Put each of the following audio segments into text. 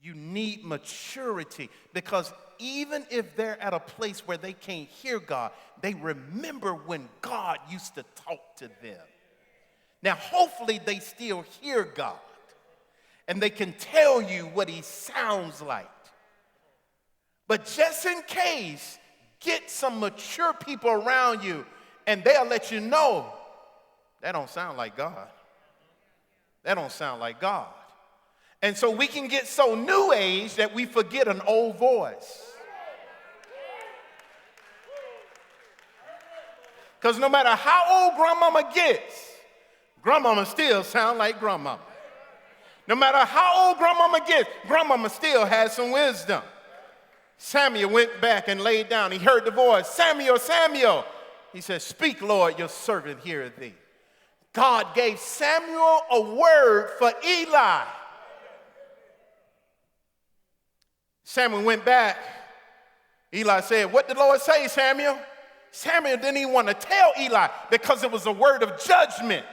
You need maturity, because even if they're at a place where they can't hear God, they remember when God used to talk to them. Now, hopefully they still hear God and they can tell you what he sounds like. But just in case, get some mature people around you and they'll let you know, that don't sound like God. That don't sound like God. And so we can get so new age that we forget an old voice. Because no matter how old grandmama gets, grandmama still sound like grandmama. No matter how old grandmama gets, grandmama still has some wisdom. Samuel went back and laid down. He heard the voice, Samuel, Samuel. He said, speak, Lord, your servant heareth thee. God gave Samuel a word for Eli. Samuel went back. Eli said, what did the Lord say, Samuel? Samuel didn't even want to tell Eli because it was a word of judgment.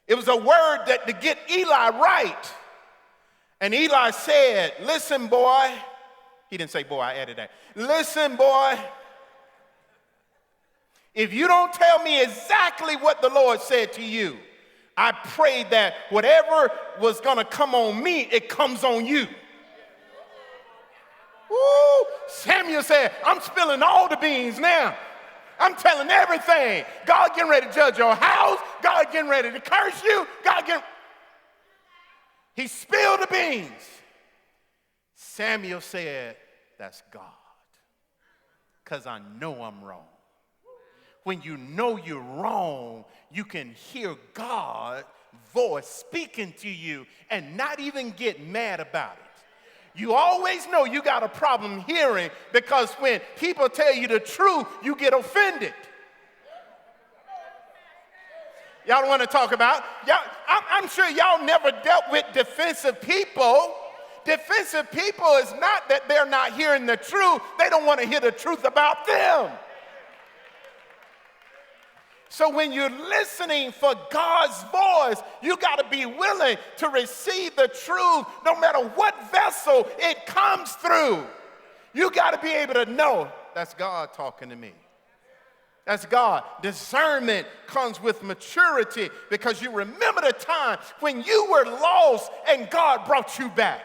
It was a word that to get Eli right. And Eli said, listen, boy. He didn't say boy, I added that. Listen, boy. If you don't tell me exactly what the Lord said to you, I pray that whatever was going to come on me, it comes on you. Woo! Samuel said, I'm spilling all the beans now. I'm telling everything. God getting ready to judge your house. God getting ready to curse you. He spilled the beans. Samuel said, that's God. Because I know I'm wrong. When you know you're wrong, you can hear God's voice speaking to you and not even get mad about it. You always know you got a problem hearing because when people tell you the truth, you get offended. Y'all don't want to talk about? I'm sure y'all never dealt with defensive people. Defensive people is not that they're not hearing the truth. They don't want to hear the truth about them. So when you're listening for God's voice, you got to be willing to receive the truth no matter what vessel it comes through. You got to be able to know that's God talking to me. That's God. Discernment comes with maturity because you remember the time when you were lost and God brought you back.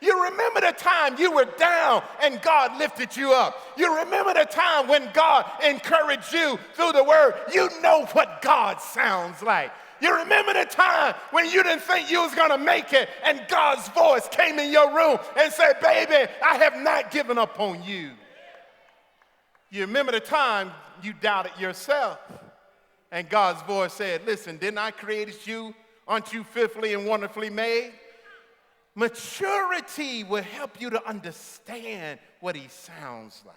You remember the time you were down and God lifted you up. You remember the time when God encouraged you through the word. You know what God sounds like. You remember the time when you didn't think you was going to make it and God's voice came in your room and said, baby, I have not given up on you. You remember the time you doubted yourself and God's voice said, listen, didn't I create you? Aren't you fearfully and wonderfully made? Maturity will help you to understand what he sounds like.